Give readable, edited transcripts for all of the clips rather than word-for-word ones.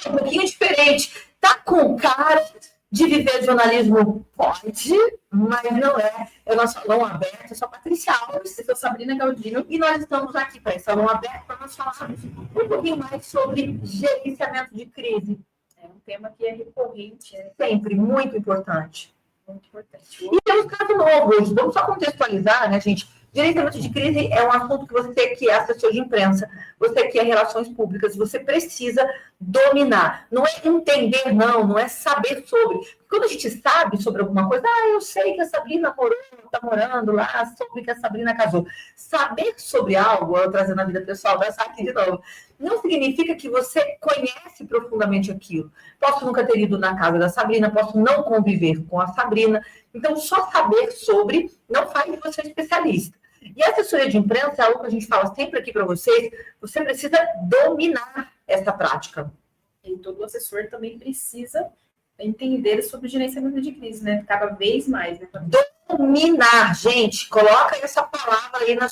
um pouquinho diferente. Tá com cara de viver jornalismo? Pode, mas não é. É o nosso salão aberto, eu sou a Patrícia Alves, eu sou Sabrina Galdino, e nós estamos aqui para esse salão aberto para nós falarmos um pouquinho mais sobre gerenciamento de crise. É um tema que é recorrente, né? Sempre, muito importante. Muito importante. E temos caso novo hoje. Vamos só contextualizar, né, gente? Gerenciamento de crise é um assunto que você que é assessor de imprensa, você que é relações públicas, você precisa dominar. Não é entender, não é saber sobre. Quando a gente sabe sobre alguma coisa, eu sei que a Sabrina está morando lá, soube que a Sabrina casou. Saber sobre algo, eu trazendo a vida pessoal, vai sair aqui de novo, não significa que você conhece profundamente aquilo. Posso nunca ter ido na casa da Sabrina, posso não conviver com a Sabrina. Então, só saber sobre não faz de você especialista. E a assessoria de imprensa é algo que a gente fala sempre aqui para vocês, você precisa dominar essa prática. E todo assessor também precisa entender sobre gerenciamento de crise, né? Cada vez mais, né? Dominar, gente, coloca essa palavra aí no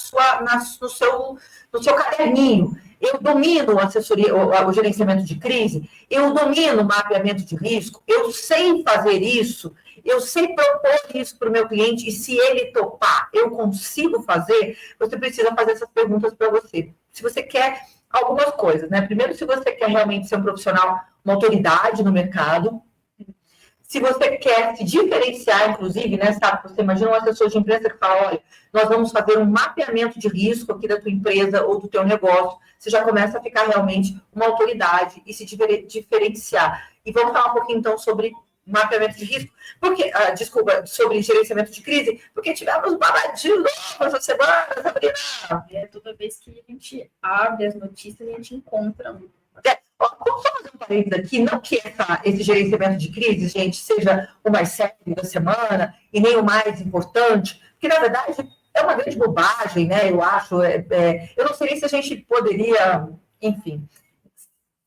seu caderninho. Eu domino a assessoria, o gerenciamento de crise, eu domino o mapeamento de risco, eu sei fazer isso, eu sei propor isso para o meu cliente, e se ele topar, eu consigo fazer. Você precisa fazer essas perguntas para você. Se você quer algumas coisas, né? Primeiro, se você quer realmente ser um profissional, uma autoridade no mercado, se você quer se diferenciar, inclusive, né, sabe? Você imagina um assessor de imprensa que fala, olha, nós vamos fazer um mapeamento de risco aqui da tua empresa ou do teu negócio. Você já começa a ficar realmente uma autoridade e se diferenciar. E vamos falar um pouquinho, então, sobre mapeamento de risco, porque, sobre gerenciamento de crise, porque tivemos um babadinho novo essa semana, Sabrina. Toda vez que a gente abre as notícias, a gente encontra. Vamos só fazer um parênteses aqui, não que esse gerenciamento de crise, gente, seja o mais sério da semana e nem o mais importante, porque, na verdade, é uma grande bobagem, né, eu acho. Eu não sei nem se a gente poderia, enfim,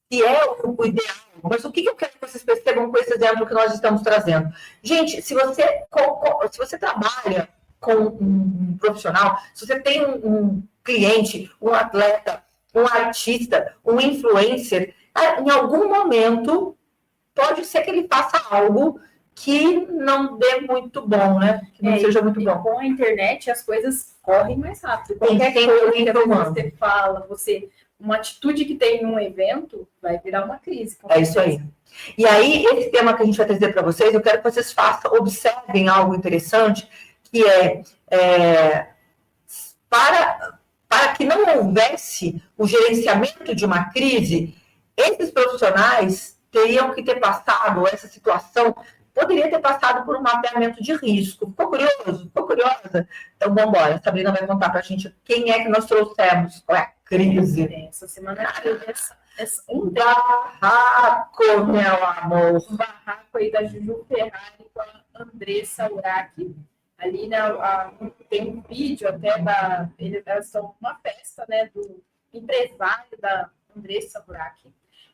se é o ideal, mas o que eu quero que vocês percebam com esse exemplo que nós estamos trazendo? Gente, se você trabalha com um profissional, se você tem um cliente, um atleta, um artista, um influencer, em algum momento pode ser que ele faça algo que não dê muito bom, né? Que não seja muito bom. Com a internet as coisas correm mais rápido. Qualquer coisa que você fala, uma atitude que tem em um evento vai virar uma crise. É isso aí. E aí, esse tema que a gente vai trazer para vocês, eu quero que vocês observem algo interessante, que para que não houvesse o gerenciamento de uma crise, esses profissionais teriam que ter passado, essa situação poderia ter passado por um mapeamento de risco. Ficou curioso? Ficou curiosa? Então, vamos embora. A Sabrina vai contar para a gente quem é que nós trouxemos. Qual é a crise? Essa semana um barraco, meu amor. Um barraco aí da Juju Ferrari com a Andressa Urach. Ali, né, tem um vídeo até elas estão numa festa, né, do empresário da Andressa Urach.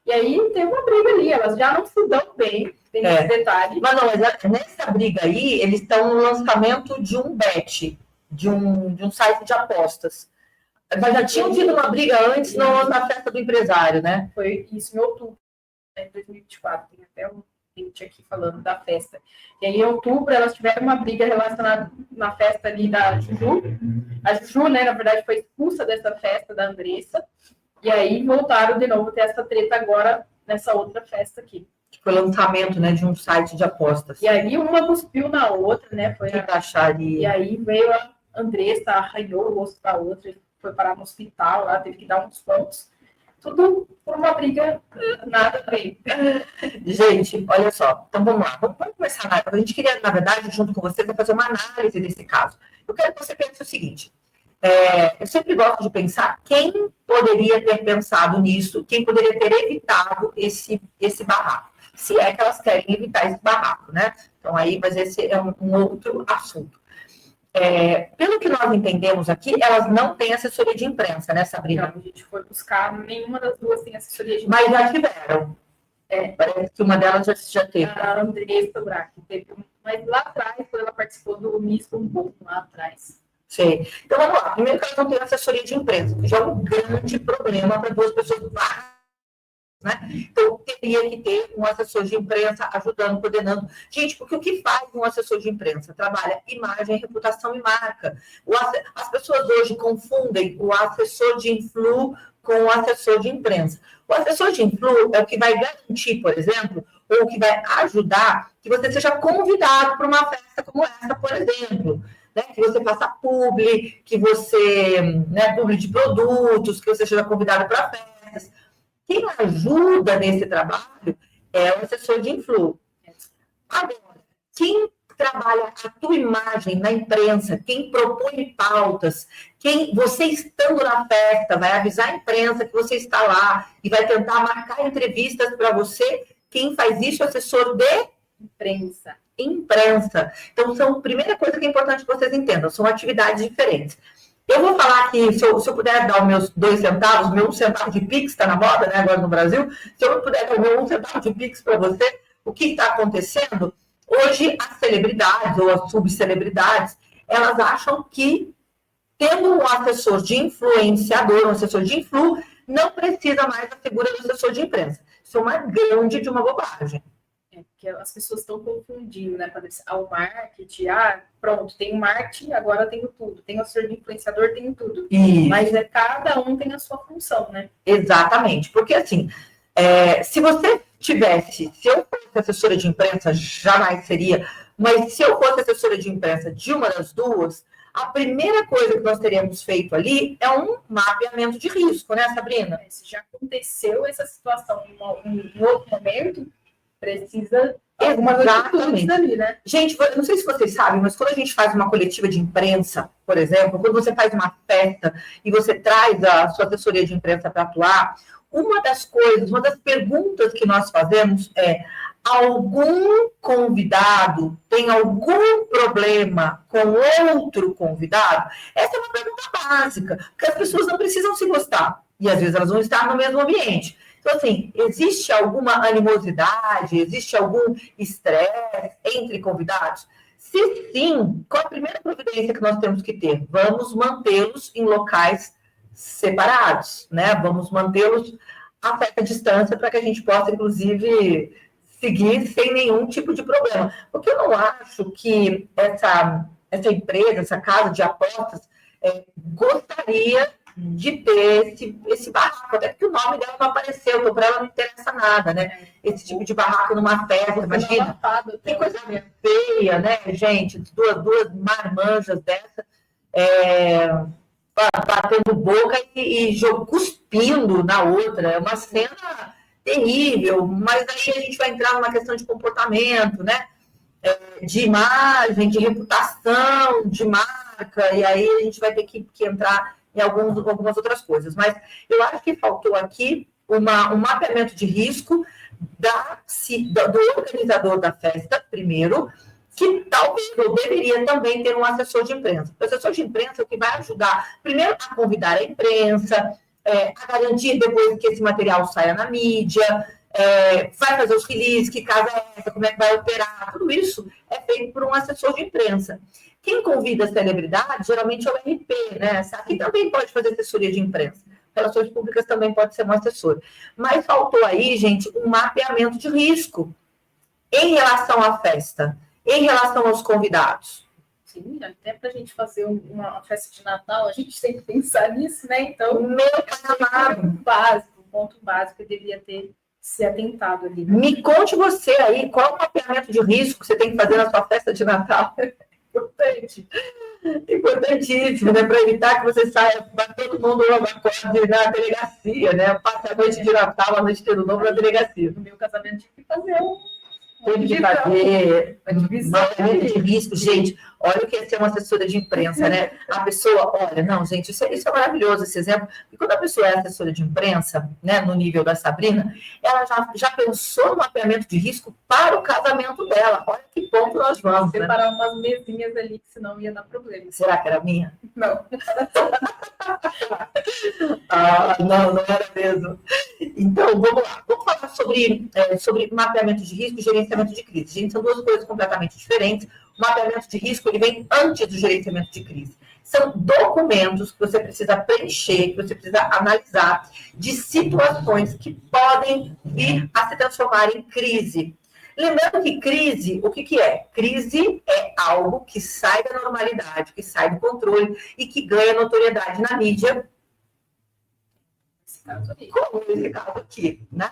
E aí tem uma briga ali, elas já não se dão bem, tem esse detalhe. Mas nessa briga aí, eles estão no lançamento de um bet, de um site de apostas. Mas já tinham tido uma briga antes na festa do empresário, né? Foi isso em outubro, né, de 2024, tem até um gente aqui falando da festa. E aí, em outubro, elas tiveram uma briga relacionada na festa ali da Juju. A Juju, né, na verdade, foi expulsa dessa festa da Andressa. E aí, voltaram de novo a ter essa treta agora nessa outra festa aqui. Foi lançamento, né, de um site de apostas. E aí, uma cuspiu na outra, né? Foi que baixaria. E aí, veio a Andressa, arranhou o rosto da outra, foi parar no hospital, lá teve que dar uns pontos. Tudo por uma briga, nada a ver. Gente, olha só. Então, vamos lá. Vamos começar. A gente queria, na verdade, junto com você, fazer uma análise desse caso. Eu quero que você pense o seguinte. Eu sempre gosto de pensar quem poderia ter pensado nisso, quem poderia ter evitado esse barraco. Se é que elas querem evitar esse barraco, né? Então, aí, mas esse é um outro assunto. Pelo que nós entendemos aqui, elas não têm assessoria de imprensa, né, Sabrina? Não, a gente foi buscar, nenhuma das duas tem assessoria de imprensa. Mas já tiveram. Parece que uma delas já teve. A Andressa Urach teve, mas lá atrás, quando ela participou do Miss Bumbum, lá atrás. Sim. Então, vamos lá. Primeiro que elas não têm assessoria de imprensa, que já é um grande problema para duas pessoas. Né? Então, tem teria que ter um assessor de imprensa ajudando, coordenando. Gente, porque o que faz um assessor de imprensa? Trabalha imagem, reputação e marca. As pessoas hoje confundem o assessor de influ com o assessor de imprensa. O assessor de influ é o que vai garantir, por exemplo, ou que vai ajudar que você seja convidado para uma festa como essa, por exemplo. Né? Que você faça publi, que você, né, publi de produtos, que você seja convidado para festas. Quem ajuda nesse trabalho é o assessor de influ. Agora, quem trabalha a tua imagem na imprensa, quem propõe pautas, quem você estando na festa vai avisar a imprensa que você está lá e vai tentar marcar entrevistas para você, quem faz isso é o assessor de Imprensa. Então, a primeira coisa que é importante que vocês entendam, são atividades diferentes. Eu vou falar aqui, se eu puder dar os meus 2 centavos, meu 1 centavo de Pix, está na moda, né, agora no Brasil, se eu puder dar o meu 1 centavo de Pix para você, o que está acontecendo? Hoje, as celebridades ou as subcelebridades, elas acham que tendo um assessor de influenciador, um assessor de influ, não precisa mais da figura do assessor de imprensa. Isso é uma grande de uma bobagem. Que as pessoas estão confundindo, né? O marketing, pronto, tem o marketing, agora eu tenho tudo. Tem o assessor de influenciador, tenho tudo. Isso. Mas cada um tem a sua função, né? Exatamente, porque assim, se você tivesse, se eu fosse assessora de imprensa, jamais seria, mas se eu fosse assessora de imprensa de uma das duas, a primeira coisa que nós teríamos feito ali é um mapeamento de risco, né, Sabrina? Se já aconteceu essa situação em outro momento, precisa algumas atitudes ali, né? Gente, não sei se vocês sabem, mas quando a gente faz uma coletiva de imprensa, por exemplo, quando você faz uma festa e você traz a sua assessoria de imprensa para atuar, uma das perguntas que nós fazemos é: algum convidado tem algum problema com outro convidado? Essa é uma pergunta básica, porque as pessoas não precisam se gostar, e às vezes elas vão estar no mesmo ambiente. Então, assim, existe alguma animosidade, existe algum estresse entre convidados? Se sim, qual a primeira providência que nós temos que ter? Vamos mantê-los em locais separados, né? Vamos mantê-los a certa distância para que a gente possa, inclusive, seguir sem nenhum tipo de problema. Porque eu não acho que essa empresa, essa casa de apostas, gostaria de ter esse barraco, até porque o nome dela não apareceu, então para ela não interessa nada, né? Esse tipo de barraco numa festa, imagina. Que coisa feia, né, gente? Duas marmanjas dessa, batendo boca e cuspindo na outra. É uma cena terrível, mas aí a gente vai entrar numa questão de comportamento, né? De imagem, de reputação, de marca, e aí a gente vai ter que entrar em algumas outras coisas. Mas eu acho que faltou aqui um mapeamento de risco do organizador da festa, primeiro, que talvez eu deveria também ter um assessor de imprensa. O assessor de imprensa é o que vai ajudar, primeiro, a convidar a imprensa, a garantir depois que esse material saia na mídia, vai fazer os releases, que casa é essa, como é que vai operar, tudo isso é feito por um assessor de imprensa. Quem convida a celebridade, geralmente é o RP, né? Aqui também pode fazer assessoria de imprensa. Relações públicas também pode ser um assessor. Mas faltou aí, gente, um mapeamento de risco em relação à festa, em relação aos convidados. Sim, até para a gente fazer uma festa de Natal, a gente tem que pensar nisso, né? Então, um ponto básico que deveria ter se atentado ali. Né? Me conte você aí, qual é o mapeamento de risco que você tem que fazer na sua festa de Natal? Importante. Importantíssimo, né? Para evitar que você saia, todo mundo acorde na delegacia, né? Passa a noite de Natal, a noite de Ano Novo na delegacia. No meu casamento tive que fazer Teve que fazer mapeamento de risco. Gente, olha o que é ser uma assessora de imprensa, né? A pessoa, olha, não, gente, isso é maravilhoso, esse exemplo. E quando a pessoa é assessora de imprensa, né, no nível da Sabrina, ela já pensou no mapeamento de risco para o casamento dela. Olha que ponto nós vamos. Separar umas mesinhas ali, que senão ia dar problema. Será que era minha? Não. Não era mesmo. Então, vamos lá. Vamos falar sobre mapeamento de risco e gerenciamento de crise. Gente, são duas coisas completamente diferentes. O mapeamento de risco ele vem antes do gerenciamento de crise. São documentos que você precisa preencher, que você precisa analisar, de situações que podem vir a se transformar em crise. Lembrando que crise, o que é? Crise é algo que sai da normalidade, que sai do controle e que ganha notoriedade na mídia, como nesse caso aqui, né?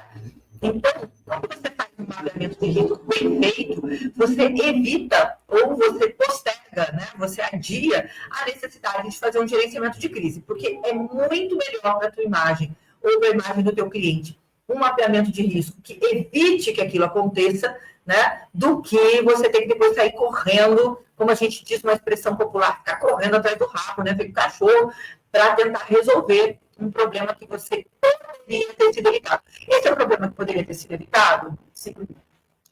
Então, quando você faz um mapeamento de risco bem feito, você evita ou você posterga, né? Você adia a necessidade de fazer um gerenciamento de crise, porque é muito melhor para a tua imagem ou para a imagem do teu cliente um mapeamento de risco que evite que aquilo aconteça, né? Do que você ter que depois sair correndo, como a gente diz uma expressão popular, ficar correndo atrás do rabo, né? Feito cachorro, para tentar resolver um problema que você poderia ter sido evitado. Esse é um problema que poderia ter sido evitado? Sim.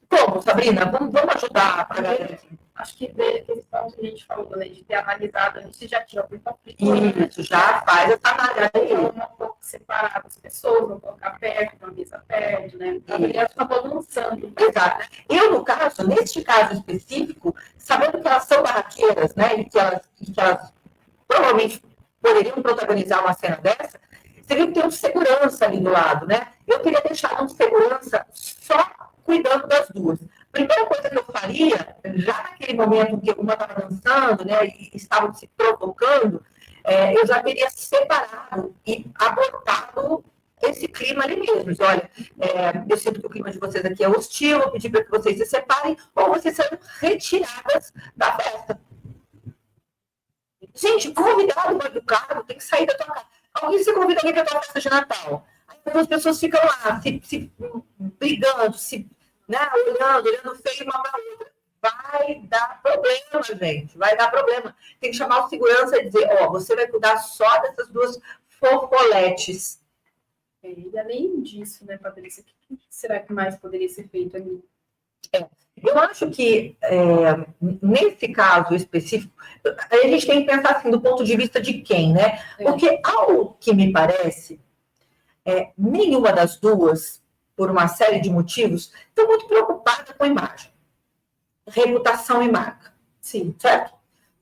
Como, Sabrina? Vamos ajudar a galera aqui. Acho que desses pontos que a gente falou, né, de ter analisado, a gente já tinha algum conflito. Isso, já faz essa análise aí. Um pouco separado as pessoas, não colocar perto, uma mesa perto, né? A mulher acabou lançando. Exato. Eu, no caso, neste caso específico, sabendo que elas são barraqueiras, né, e que elas provavelmente poderiam protagonizar uma cena dessa, você viu que tem um segurança ali do lado, né? Eu queria deixar um segurança só cuidando das duas. Primeira coisa que eu faria, já naquele momento que uma estava dançando, né, e estavam se provocando, eu já teria separado e abortado esse clima ali mesmo. Olha, eu sinto que o clima de vocês aqui é hostil, vou pedir para que vocês se separem ou vocês sejam retiradas da festa. Gente, convidado do carro, tem que sair da tua casa. Alguém se convida alguém para a tua festa de Natal. Aí as pessoas ficam lá, se brigando, né, olhando feio uma para outra. Vai dar problema, gente. Vai dar problema. Tem que chamar o segurança e dizer, você vai cuidar só dessas duas fofoletes. E além disso, né, Patrícia, o que será que mais poderia ser feito ali? Eu acho que, nesse caso específico, a gente tem que pensar assim, do ponto de vista de quem, né? Porque, ao que me parece, nenhuma das duas, por uma série de motivos, estão muito preocupadas com a imagem. Reputação e marca. Sim, certo?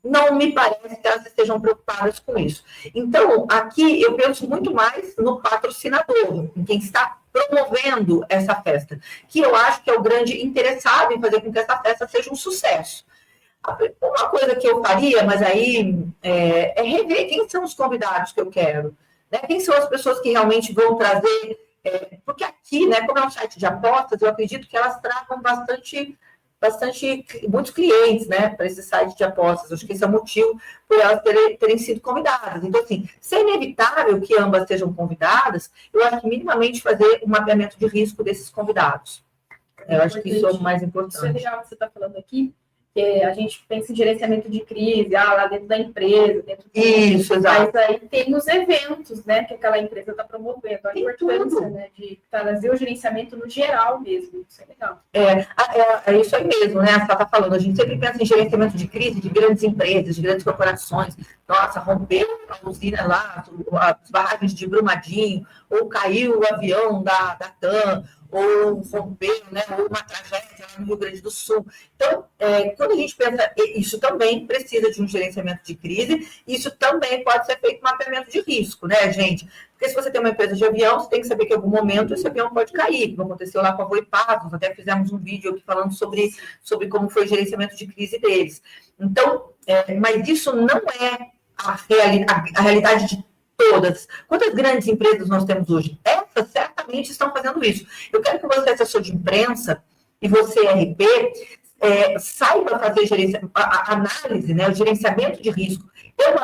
Não me parece que elas estejam preocupadas com isso. Então, aqui eu penso muito mais no patrocinador, em quem está promovendo essa festa, que eu acho que é o grande interessado em fazer com que essa festa seja um sucesso. Uma coisa que eu faria, mas aí é rever quem são os convidados que eu quero, né? Quem são as pessoas que realmente vão trazer, porque aqui, né, como é um site de apostas, eu acredito que elas tragam muitos clientes, né, para esse site de apostas. Acho que esse é o motivo por elas terem sido convidadas. Então, assim, se é inevitável que ambas sejam convidadas, eu acho que minimamente fazer um mapeamento de risco desses convidados. Eu acho que isso é o mais importante. Isso é legal que você está falando aqui, que a gente pensa em gerenciamento de crise, lá dentro da empresa, dentro do... Isso, exato. Mas aí tem os eventos, né, que aquela empresa está promovendo, a importância, né, de trazer o gerenciamento no geral mesmo, isso é legal. É isso aí mesmo, né, a Sá está falando, a gente sempre pensa em gerenciamento de crise de grandes empresas, de grandes corporações, nossa, rompeu a usina lá, as barragens de Brumadinho, ou caiu o avião da TAM, ou rompeu, né, ou uma tragédia lá no Rio Grande do Sul. Então, quando a gente pensa, isso também precisa de um gerenciamento de crise, isso também pode ser feito mapeamento de risco, né, gente? Porque se você tem uma empresa de avião, você tem que saber que em algum momento esse avião pode cair, como aconteceu lá com a Voipagos, até fizemos um vídeo aqui falando sobre como foi o gerenciamento de crise deles. Então, mas isso não é a realidade de todas. Quantas grandes empresas nós temos hoje? Essas certamente estão fazendo isso. Eu quero que você, assessor de imprensa, e você, RP, saiba fazer a análise, né, o gerenciamento de risco, o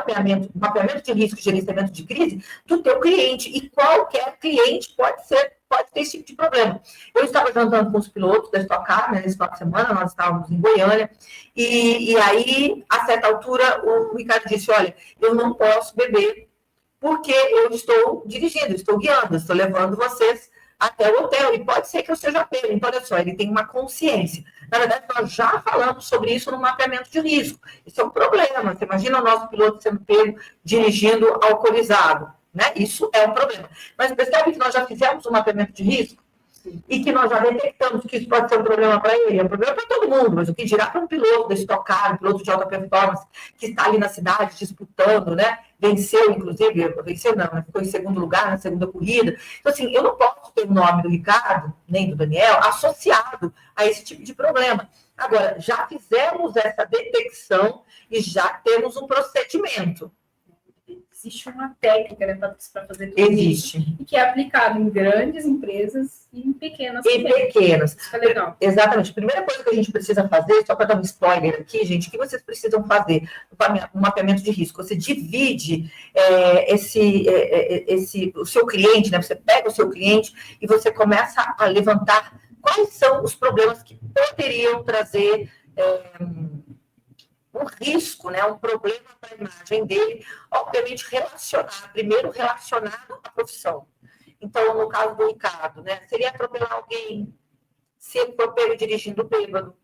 mapeamento de risco e gerenciamento de crise do teu cliente. E qualquer cliente pode ter esse tipo de problema. Eu estava jantando com os pilotos da Stock Car, né, nesse final de semana, nós estávamos em Goiânia, e aí, a certa altura, o Ricardo disse, olha, eu não posso beber porque eu estou dirigindo, estou guiando, estou levando vocês até o hotel, e pode ser que eu seja pego. Então, olha só, ele tem uma consciência. Na verdade, nós já falamos sobre isso no mapeamento de risco. Isso é um problema. Você imagina o nosso piloto sendo pego dirigindo alcoolizado, né? Isso é um problema. Mas percebe que nós já fizemos um mapeamento de risco? e que nós já detectamos que isso pode ser um problema para ele, é um problema para todo mundo, mas o que dirá para um piloto da Stock Car, um piloto de alta performance, que está ali na cidade disputando, né? Venceu, inclusive, ficou em segundo lugar na segunda corrida. Então, assim, eu não posso ter o nome do Ricardo, nem do Daniel, associado a esse tipo de problema. Agora, já fizemos essa detecção e já temos um procedimento. Existe uma técnica, né, para fazer tudo Existe. isso, e que é aplicada em grandes empresas e em pequenas também. Pequenas. Isso é legal. Exatamente. A primeira coisa que a gente precisa fazer, só para dar um spoiler aqui, gente, o que vocês precisam fazer? O mapeamento de risco. Você divide o seu cliente, né? Você pega o seu cliente e você começa a levantar quais são os problemas que poderiam trazer um risco, né, um problema para a imagem dele, obviamente primeiro relacionado à profissão. Então, no caso do Ricardo, né, seria atropelar alguém, se ele for pego dirigindo bêbado,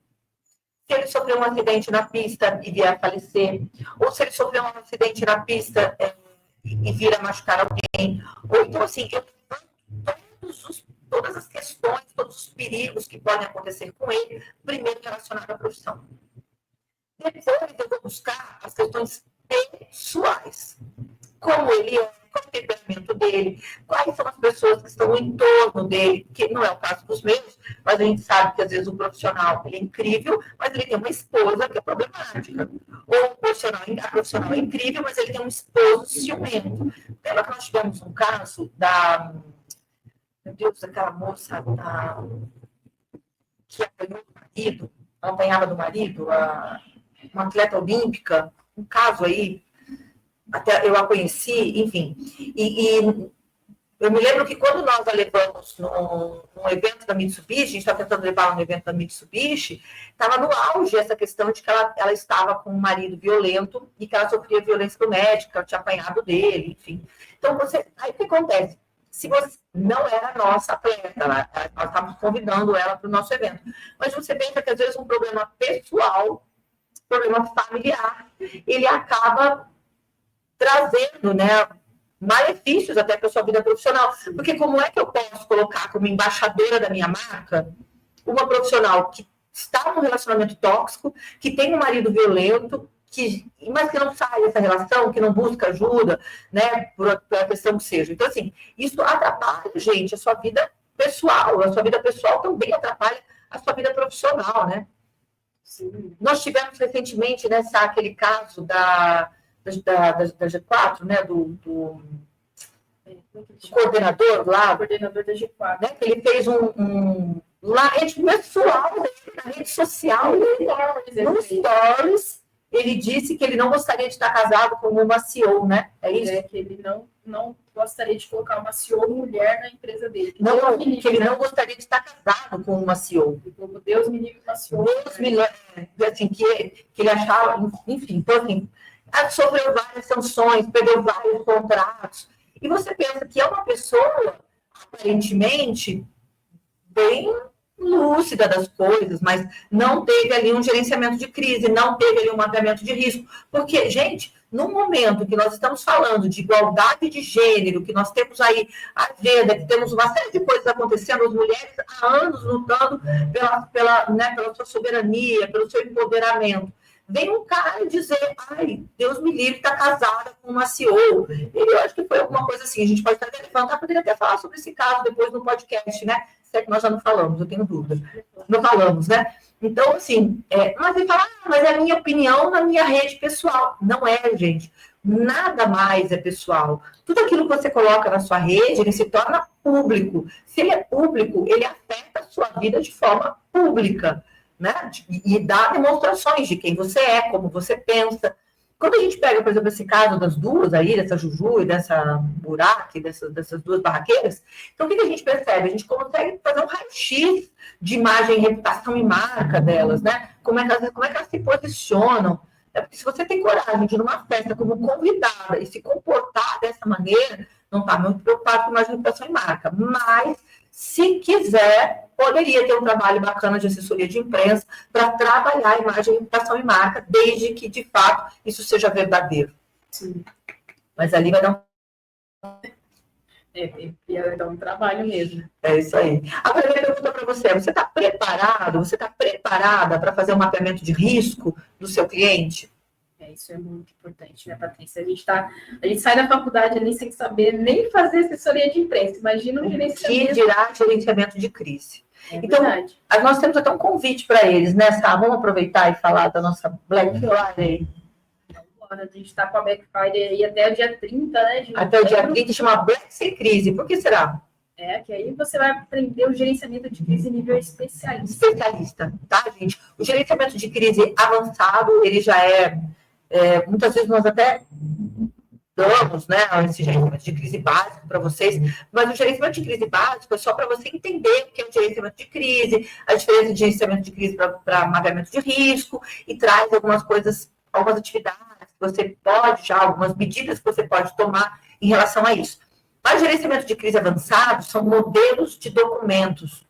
se ele sofreu um acidente na pista e vier a falecer, ou se ele sofreu um acidente na pista e vir a machucar alguém, ou então, assim, eu todas as questões, todos os perigos que podem acontecer com ele, primeiro relacionado à profissão. Depois eu vou buscar as questões pessoais. Como ele é, qual é o temperamento dele, quais são as pessoas que estão em torno dele, que não é o caso dos meus, mas a gente sabe que às vezes o profissional ele é incrível, mas ele tem uma esposa que é problemática. Ou a profissional é incrível, mas ele tem um esposo ciumento. Lembra que nós tivemos um caso meu Deus, daquela moça que apanhou do marido, apanhava do marido, uma atleta olímpica, um caso aí, até eu a conheci, enfim, e eu me lembro que quando nós a levamos num evento da Mitsubishi, a gente está tentando levar num evento da Mitsubishi, estava no auge essa questão de que ela estava com um marido violento e que ela sofria violência doméstica, ela tinha apanhado dele, enfim. Então, aí o que acontece? Se você não era nossa atleta, nós estávamos convidando ela para o nosso evento, mas você pensa que às vezes um problema pessoal, problema familiar, ele acaba trazendo, né, malefícios até para a sua vida profissional. Porque como é que eu posso colocar como embaixadora da minha marca uma profissional que está num relacionamento tóxico, que tem um marido violento, mas que não sai dessa relação, que não busca ajuda, né, por a questão que seja. Então, assim, isso atrapalha, gente, a sua vida pessoal. A sua vida pessoal também atrapalha a sua vida profissional, né? Sim. Nós tivemos recentemente, né, aquele caso da G4, né, do coordenador lá, coordenador da G4, né, que ele fez lá, rede pessoal, na rede social, no Stories, ele disse que ele não gostaria de estar casado com uma CEO, né? É isso? Que ele não gostaria de colocar uma CEO mulher na empresa dele. Não, que ele não gostaria de estar casado com uma CEO. Deus me livre uma CEO. Deus me livre, assim, que ele achava, enfim, então, assim, sofreu várias sanções, perdeu vários contratos. E você pensa que é uma pessoa, aparentemente, bem lúcida das coisas, mas não teve ali um gerenciamento de crise, não teve ali um mapeamento de risco. Porque, gente, no momento que nós estamos falando de igualdade de gênero, que nós temos aí a agenda, que temos uma série de coisas acontecendo, as mulheres há anos lutando pela sua soberania, pelo seu empoderamento. Vem um cara dizer, ai, Deus me livre, está casada com uma CEO. Eu acho que foi alguma coisa assim. A gente pode até levantar, poderia até falar sobre esse caso depois no podcast, né? Se é que nós já não falamos, eu tenho dúvida. Não falamos, né? Então, assim, mas ele fala, mas é a minha opinião na minha rede pessoal. Não é, gente. Nada mais é pessoal. Tudo aquilo que você coloca na sua rede, ele se torna público. Se ele é público, ele afeta a sua vida de forma pública. Né? E dá demonstrações de quem você é, como você pensa. Quando a gente pega, por exemplo, esse caso das duas aí, dessa Juju e dessa Buraque, dessas duas barraqueiras, então o que a gente percebe? A gente consegue fazer um raio-x de imagem, reputação e marca delas, né? Como é que elas se posicionam. Porque se você tem coragem de ir numa festa como convidada e se comportar dessa maneira, não está muito preocupado com imagem, reputação e marca. Mas, se quiser, poderia ter um trabalho bacana de assessoria de imprensa para trabalhar a imagem, reputação e marca, desde que, de fato, isso seja verdadeiro. Sim. Mas ali vai dar Ia dar um trabalho mesmo. É isso aí. Agora, eu pergunto para você, você está preparado, você está preparada para fazer um mapeamento de risco do seu cliente? Isso é muito importante, né, Patrícia? A gente sai da faculdade ali sem saber nem fazer assessoria de imprensa. Imagina um gerenciamento. Que dirá gerenciamento de crise. Então, verdade. nós temos até um convite para eles, né, Sá? Vamos aproveitar e falar da nossa Black Friday. A gente está com a Black Friday aí até o dia 30, né? Até o dia 30 chama Black Sem Crise. Por que será? Que aí você vai aprender o gerenciamento de crise nível especialista. Especialista, tá, gente? O gerenciamento de crise avançado, ele já muitas vezes nós até damos, né, esse gerenciamento de crise básico para vocês, mas o gerenciamento de crise básico é só para você entender o que é o gerenciamento de crise, a diferença de gerenciamento de crise para mapeamento de risco, e traz algumas coisas, algumas atividades que você pode, já algumas medidas que você pode tomar em relação a isso. Mas gerenciamento de crise avançado são modelos de documentos,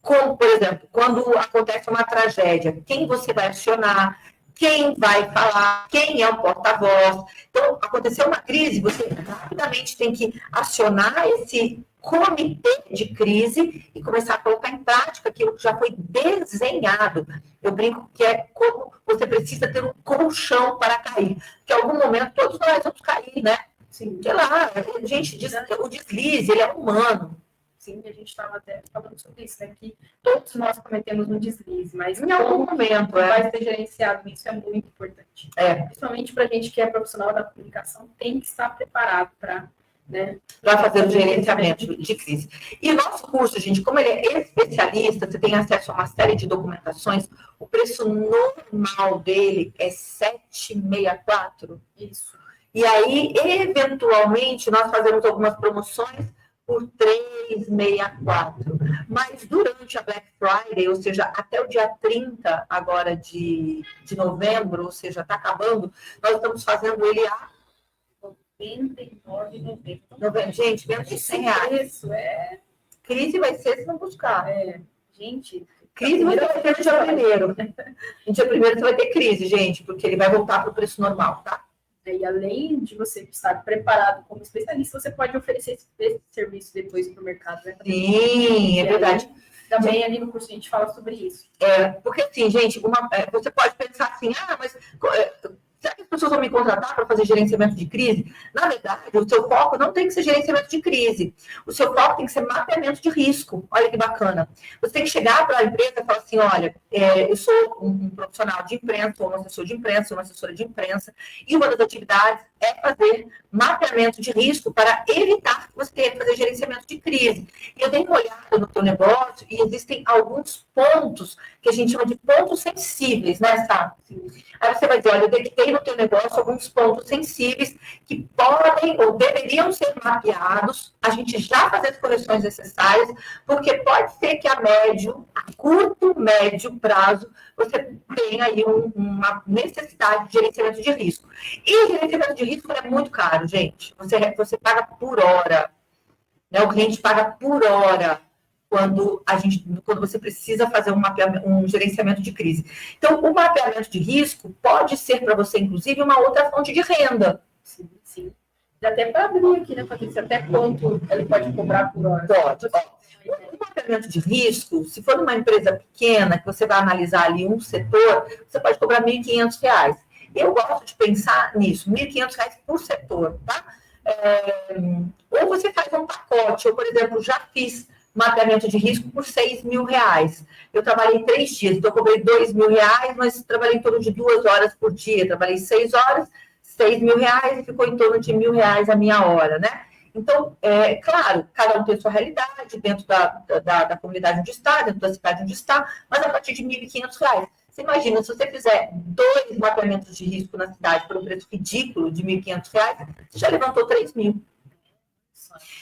como, por exemplo, quando acontece uma tragédia, quem você vai acionar, quem vai falar, quem é o porta-voz. Então, aconteceu uma crise, você rapidamente tem que acionar esse comitê de crise e começar a colocar em prática aquilo que já foi desenhado. Eu brinco que é como você precisa ter um colchão para cair, que em algum momento todos nós vamos cair, né? Sim. Sei lá, gente, o deslize, ele é humano. Sim, a gente estava até falando sobre isso, né? Que todos nós cometemos um deslize, mas em algum momento vai ser gerenciado, isso é muito importante. Principalmente para a gente que é profissional da comunicação, tem que estar preparado para fazer o gerenciamento de crise. E o nosso curso, gente, como ele é especialista, você tem acesso a uma série de documentações, o preço normal dele é R$ 764. Isso. E aí, eventualmente, nós fazemos algumas promoções por R$ 364. Mas durante a Black Friday, ou seja, até o dia 30 agora de novembro, ou seja, está acabando, nós estamos fazendo ele a R$ 99,90. Gente, menos de R$100. Isso é. Crise vai ser se não buscar. Gente. Crise você vai ter no dia 1º. No dia 1º você vai ter crise, gente, porque ele vai voltar para o preço normal, tá? E além de você estar preparado como especialista, você pode oferecer esse serviço depois para o mercado. Né? Sim, é verdade. Também ali no curso a gente fala sobre isso. Porque assim, gente, você pode pensar assim, mas será que as pessoas vão me contratar para fazer gerenciamento de crise? Na verdade, o seu foco não tem que ser gerenciamento de crise. O seu foco tem que ser mapeamento de risco. Olha que bacana. Você tem que chegar para a empresa e falar assim, olha, eu sou um profissional de imprensa, sou um assessor de imprensa, sou uma assessora de imprensa, e uma das atividades é fazer mapeamento de risco para evitar que você tenha que fazer gerenciamento de crise. E eu dei uma olhada no teu negócio e existem alguns pontos que a gente chama de pontos sensíveis, né, Sá? Aí você vai dizer, olha, eu detectei no teu negócio alguns pontos sensíveis que podem ou deveriam ser mapeados, a gente já fazer as correções necessárias, porque pode ser que a curto, médio prazo, você tenha aí uma necessidade de gerenciamento de risco. E o gerenciamento de risco é muito caro, gente. Você paga por hora. Né? O cliente paga por hora quando você precisa fazer um gerenciamento de crise. Então, o mapeamento de risco pode ser para você, inclusive, uma outra fonte de renda. Sim, sim. Dá até para abrir aqui, né, Patrícia? Até quanto ele pode cobrar por hora? Pode. O mapeamento de risco, se for uma empresa pequena, que você vai analisar ali um setor, você pode cobrar R$ 1.500. Eu gosto de pensar nisso, R$ 1.500 por setor, tá? Ou você faz um pacote, eu, por exemplo, já fiz mapeamento de risco por R$ 6.000. Eu trabalhei 3 dias, então eu cobrei R$ 2.000, mas trabalhei em torno de 2 horas por dia. Trabalhei 6 horas, R$ 6.000, e ficou em torno de R$ 1.000 a minha hora, né? Então, claro, cada um tem sua realidade dentro da comunidade onde está, dentro da cidade onde está, mas a partir de R$ 1.500. Você imagina, se você fizer 2 mapeamentos de risco na cidade por um preço ridículo de R$ 1.500, você já levantou 3.000.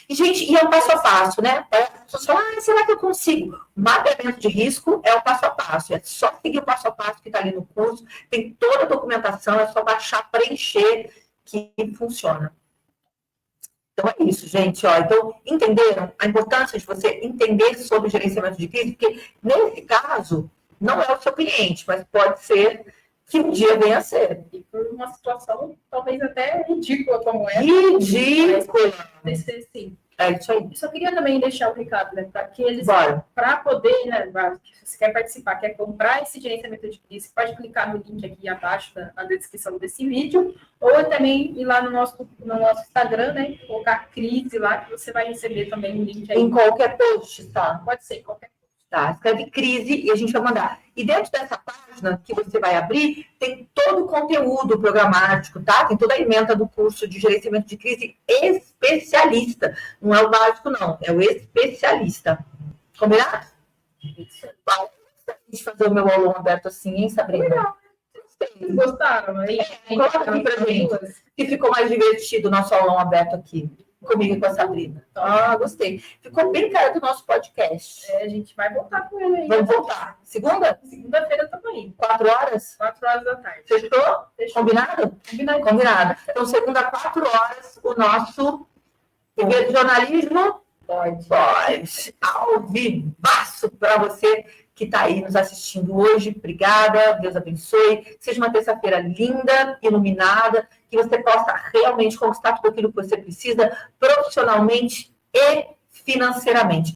E, gente, é um passo a passo, né? As pessoas falam, será que eu consigo? O mapeamento de risco é o passo a passo. É só seguir o passo a passo que está ali no curso. Tem toda a documentação, é só baixar, preencher, que funciona. Então, é isso, gente. Então, entenderam a importância de você entender sobre o gerenciamento de crise? Porque, nesse caso, não é o seu cliente, mas pode ser que um dia venha a ser. E por uma situação talvez até ridícula como é. Ridícula! Pode ser, sim. É isso aí. Eu só queria também deixar o recado, né, para que eles, Bora. para poder, né, se você quer participar, quer comprar esse gerenciamento de crise, pode clicar no link aqui abaixo na descrição desse vídeo, ou também ir lá no nosso Instagram, né, colocar crise lá, que você vai receber também o link aí. Em qualquer post, tá? Pode ser, qualquer coisa. Tá, escreve crise e a gente vai mandar. E dentro dessa página que você vai abrir, tem todo o conteúdo programático, tá? Tem toda a ementa do curso de gerenciamento de crise especialista. Não é o básico, não. É o especialista. Combinado? Bom, a gente fazer o meu aulão aberto assim, hein, Sabrina? Legal. Vocês gostaram? Aí, Coloca aqui pra gente. E ficou mais divertido o nosso aulão aberto aqui. Comigo e com a Sabrina. Ah, gostei. Ficou bem cara do nosso podcast. A gente vai voltar com ele aí. Vamos voltar. Segunda? Segunda-feira estamos aí. 4 horas? 4 horas da tarde. Fechou? Fechou. Combinado? Combinado. Combinado. Então, segunda, 4 horas, o nosso TV de jornalismo Pode. ao vivaço para você que está aí nos assistindo hoje. Obrigada, Deus abençoe. Que seja uma terça-feira linda, iluminada, que você possa realmente conquistar tudo aquilo que você precisa, profissionalmente e financeiramente.